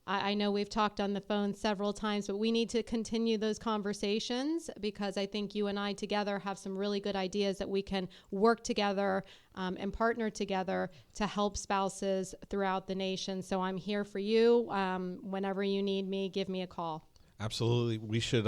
I know we've talked on the phone several times, but we need to continue those conversations because I think you and I together have some really good ideas that we can work together and partner together to help spouses throughout the nation. So I'm here for you. Whenever you need me, give me a call. Absolutely. We should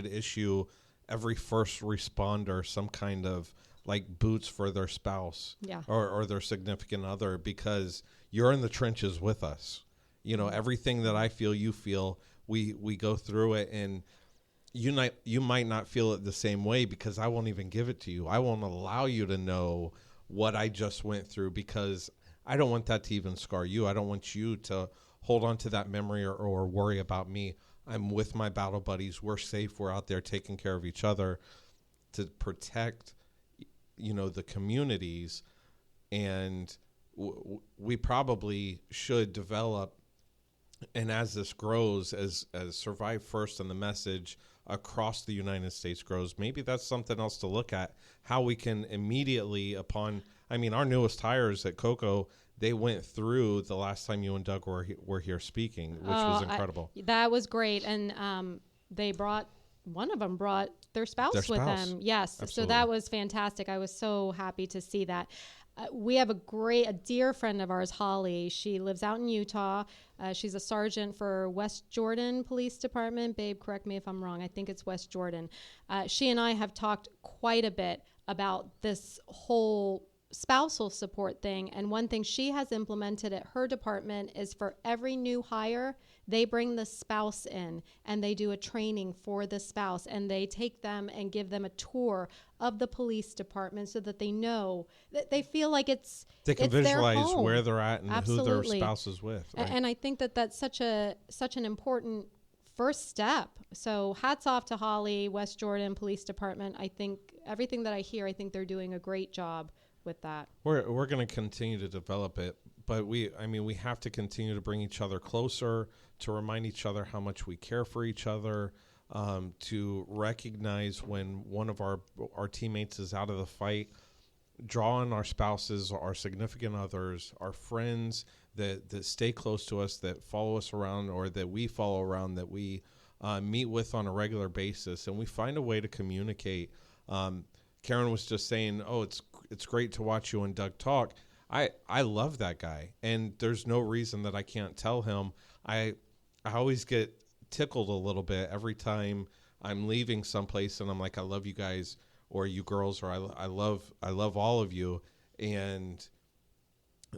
issue every first responder some kind of like boots for their spouse or their significant other, because you're in the trenches with us. You know, everything that I feel, you feel, we go through it, and you might not feel it the same way because I won't even give it to you. I won't allow you to know what I just went through because I don't want that to even scar you. I don't want you to hold on to that memory or worry about me. I'm with my battle buddies. We're safe. We're out there taking care of each other to protect, the communities, and we probably should develop. And as this grows, as Survive First and the message across the United States grows, maybe that's something else to look at, how we can immediately our newest hires at Coco, they went through the last time you and Doug were here speaking, which was incredible. That was great. And they brought one of them brought their spouse Their with spouse. them. Yes. Absolutely. So that was fantastic. I was so happy to see that. We have a dear friend of ours, Holly. She lives out in Utah. She's a sergeant for West Jordan Police Department. Babe, correct me if I'm wrong. I think it's West Jordan. She and I have talked quite a bit about this whole spousal support thing. And one thing she has implemented at her department is for every new hire, they bring the spouse in and they do a training for the spouse, and they take them and give them a tour of the police department so that they know that they feel like They can it's their visualize home. where they're at and who their Absolutely. spouse is with. Right? And I think that that's such an important first step. So hats off to Holly, West Jordan Police Department. I think everything that I hear, I think they're doing a great job with that. We're going to continue to develop it, but we have to continue to bring each other closer, to remind each other how much we care for each other, to recognize when one of our teammates is out of the fight, draw on our spouses, our significant others, our friends that stay close to us, that follow us around, or that we follow around, that we meet with on a regular basis, and we find a way to communicate. Karen was just saying, oh, it's great to watch you and Doug talk. I love that guy, and there's no reason that I can't tell him. I always get tickled a little bit every time I'm leaving someplace and I'm like, I love you guys, or you girls, or I love all of you. And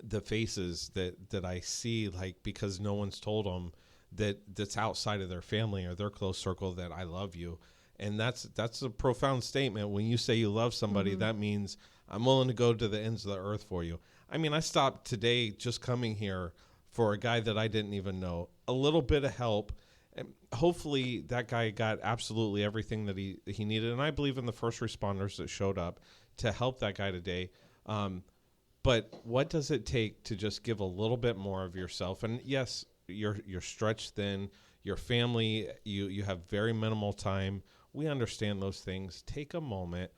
the faces that I see, like, because no one's told them that's outside of their family or their close circle, that I love you. And that's a profound statement. When you say you love somebody, that means I'm willing to go to the ends of the earth for you. I mean, I stopped today just coming here for a guy that I didn't even know. A little bit of help. And hopefully that guy got absolutely everything that he needed. And I believe in the first responders that showed up to help that guy today. But what does it take to just give a little bit more of yourself? And yes, you're stretched thin. Your family, you have very minimal time. We understand those things. Take a moment,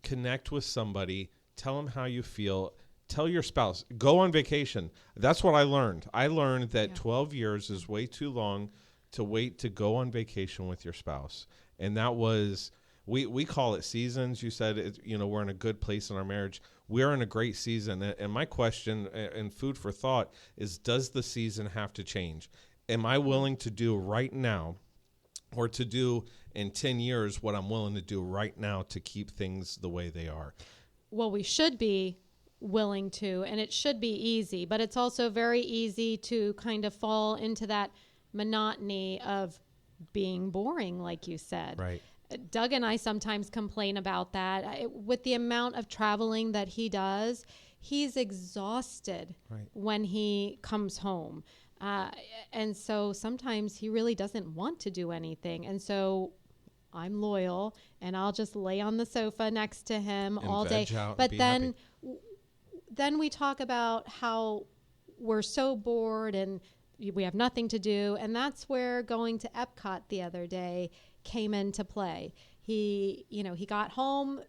connect with somebody, tell them how you feel. Tell your spouse, go on vacation. That's what I learned. I learned that 12 years is way too long to wait to go on vacation with your spouse. And that was, we call it seasons. You said, we're in a good place in our marriage. We're in a great season. And my question and food for thought is, does the season have to change? Am I willing to do right now, or to do in 10 years what I'm willing to do right now to keep things the way they are? Well, we should be willing to, and it should be easy, but it's also very easy to kind of fall into that monotony of being boring, like you said. Right. Doug and I sometimes complain about that. With the amount of traveling that he does, he's exhausted when he comes home. And so sometimes he really doesn't want to do anything. And so I'm loyal, and I'll just lay on the sofa next to him And all day. veg out and But be then we talk about how we're so bored and we have nothing to do. And that's where going to Epcot the other day came into play. He got home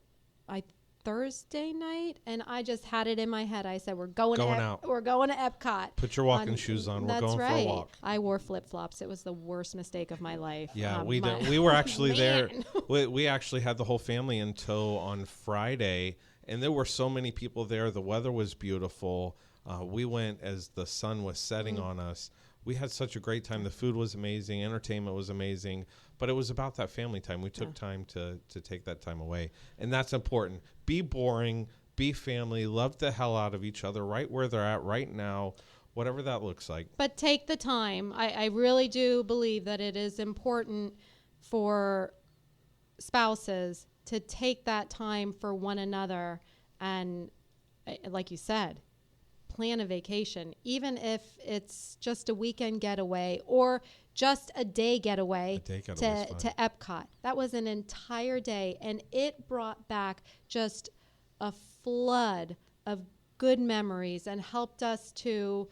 Thursday night, and I just had it in my head. I said, we're going out. We're going to Epcot. Put your walking shoes on. We're That's going right. for a walk. I wore flip-flops. It was the worst mistake of my life. Yeah, we were actually there. Man. We actually had the whole family in tow on Friday, and there were so many people there. The weather was beautiful. We went as the sun was setting on us. We had such a great time. The food was amazing. Entertainment was amazing. But it was about that family time. We took time to take that time away. And that's important. Be boring. Be family. Love the hell out of each other right where they're at right now, whatever that looks like. But take the time. I really do believe that it is important for spouses to take that time for one another. And like you said, plan a vacation, even if it's just a weekend getaway or just a day getaway, to Epcot. That was an entire day, and it brought back just a flood of good memories and helped us to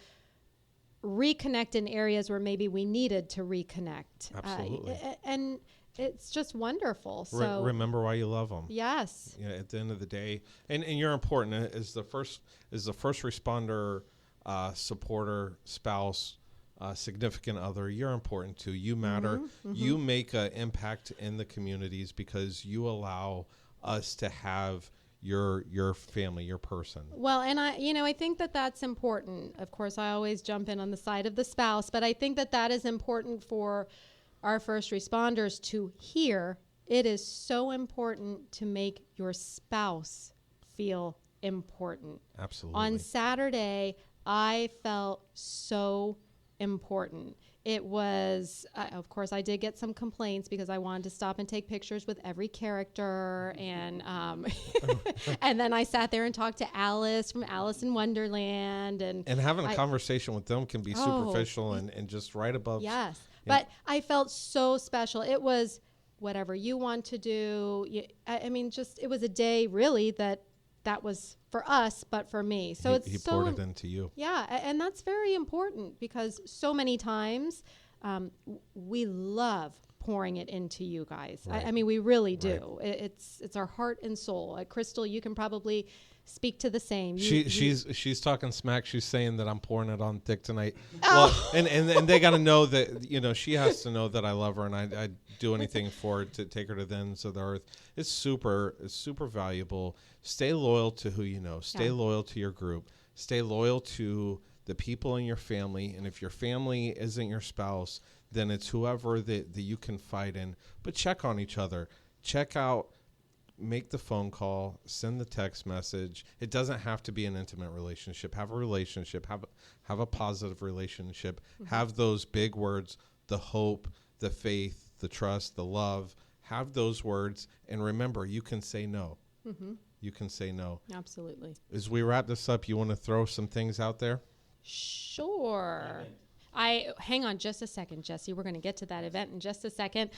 reconnect in areas where maybe we needed to reconnect. Absolutely. And it's just wonderful. So remember why you love them. Yes. Yeah, at the end of the day, and you're important as the first responder, supporter, spouse. significant other, you're important too. You matter. You make an impact in the communities because you allow us to have your family, your person. Well, and I think that that's important. Of course, I always jump in on the side of the spouse, but I think that that is important for our first responders to hear. It is so important to make your spouse feel important. Absolutely. On Saturday, I felt so important. It was, of course, I did get some complaints because I wanted to stop and take pictures with every character, and and then I sat there and talked to Alice from Alice in Wonderland, and having a conversation with them can be superficial and just right above. Yes, but I felt so special. It was whatever you want to do. I mean, just it was a day really that was for us, but for me. So he poured it into you. Yeah, and that's very important because so many times we love pouring it into you guys. Right. I mean, we really do. Right. It's our heart and soul. Crystal, you can probably speak to the same. She's talking smack. She's saying that I'm pouring it on thick tonight. Oh. Well, and they got to know that she has to know that I love her and I do anything for her to take her to the ends of the earth. It's super valuable. Stay loyal to who you know. Stay loyal to your group. Stay loyal to the people in your family. And if your family isn't your spouse, then it's whoever that you confide in. But check on each other. Check out. Make the phone call, send the text message. It doesn't have to be an intimate relationship. Have a relationship, have a positive relationship. Have those big words, the hope, the faith, the trust, the love. Have those words. And remember, you can say no. You can say no. Absolutely. As we wrap this up, you want to throw some things out there? Sure. Hang on just a second, Jesse. We're going to get to that event in just a second.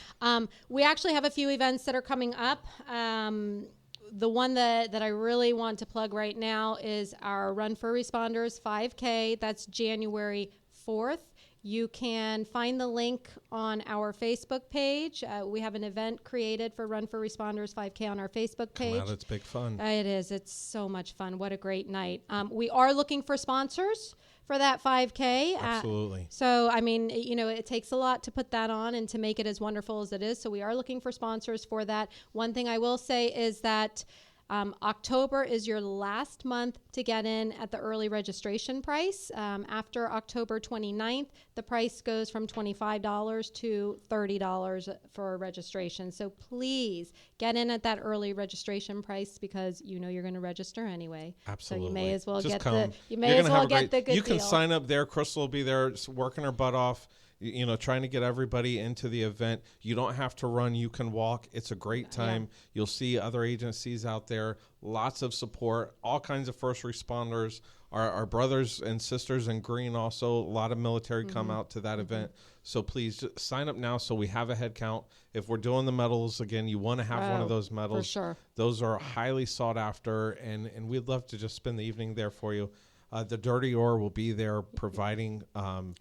We actually have a few events that are coming up. The one that I really want to plug right now is our Run for Responders 5K. That's January 4th. You can find the link on our Facebook page. We have an event created for Run for Responders 5K on our Facebook page. Wow, that's big fun. It is. It's so much fun. What a great night. We are looking for sponsors for that 5K. Absolutely. So, I mean, it takes a lot to put that on and to make it as wonderful as it is. So we are looking for sponsors for that. One thing I will say is that October is your last month to get in at the early registration price. After October 29th, the price goes from $25 to $30 for registration. So please get in at that early registration price because you're going to register anyway. Absolutely. So you may as well get the good You can deal. sign up there. Crystal will be there working her butt off. Trying to get everybody into the event. You don't have to run. You can walk. It's a great time. Yeah. You'll see other agencies out there. Lots of support. All kinds of first responders. Our brothers and sisters in green also. A lot of military come out to that event. So please just sign up now so we have a head count. If we're doing the medals again, you want to have one of those medals. For sure. Those are highly sought after, and we'd love to just spend the evening there for you. The Dirty Oar will be there providing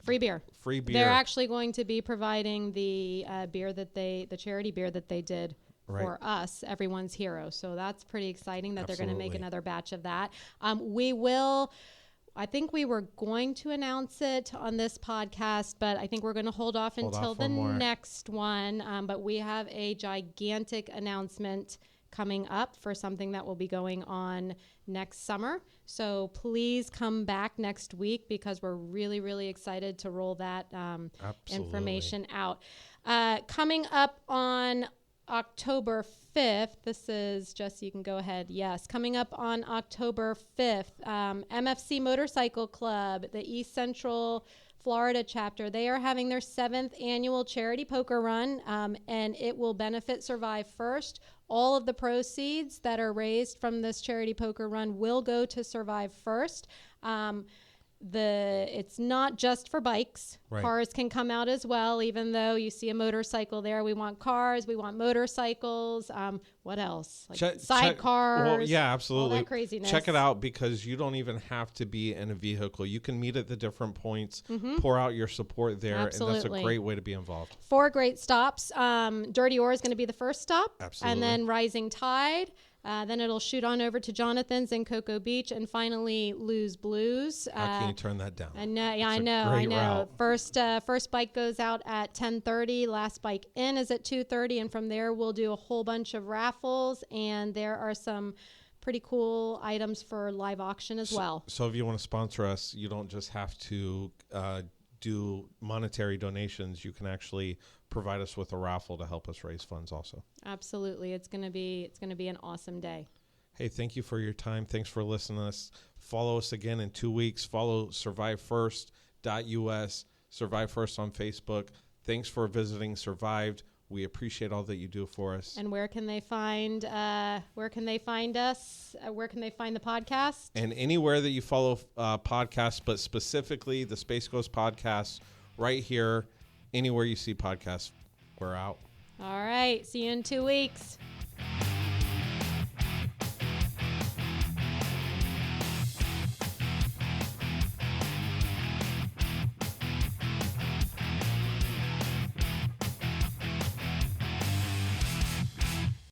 free beer. Free beer. They're actually going to be providing the the charity beer that they did for us, Everyone's Hero. So that's pretty exciting that they're going to make another batch of that. I think we were going to announce it on this podcast, but I think we're going to hold off until the next one. But we have a gigantic announcement coming up for something that will be going on next summer. So please come back next week because we're really, really excited to roll that information out. Coming up on October 5th, this is, Jesse, you can go ahead. Yes, coming up on October 5th, MFC Motorcycle Club, the East Central Florida chapter, they are having their 7th annual charity poker run, and it will benefit Survive First. All of the proceeds that are raised from this charity poker run will go to Survive First. It's not just for bikes. Right. Cars can come out as well, even though you see a motorcycle there. We want cars. We want motorcycles. What else? Sidecars. Well, yeah, absolutely. All that craziness. Check it out because you don't even have to be in a vehicle. You can meet at the different points, pour out your support there, Absolutely. and that's a great way to be involved. 4 great stops. Dirty Oar is going to be the first stop. Absolutely. And then Rising Tide. Then it'll shoot on over to Jonathan's in Cocoa Beach, and finally Lou's Blues. How can you turn that down? I know, yeah, It's I a know. great route. First bike goes out at 10:30. Last bike in is at 2:30, and from there we'll do a whole bunch of raffles, and there are some pretty cool items for live auction as well. So if you want to sponsor us, you don't just have to do monetary donations. You can actually provide us with a raffle to help us raise funds also. Absolutely, it's gonna be an awesome day. Hey, thank you for your time. Thanks for listening to us. Follow us again in 2 weeks. Follow survivefirst.us, Survive First on Facebook. Thanks for visiting Survived. We appreciate all that you do for us. And where can they find us? Where can they find the podcast? And anywhere that you follow podcasts, but specifically the Space Coast podcast, right here, anywhere you see podcasts, we're out. All right. See you in 2 weeks.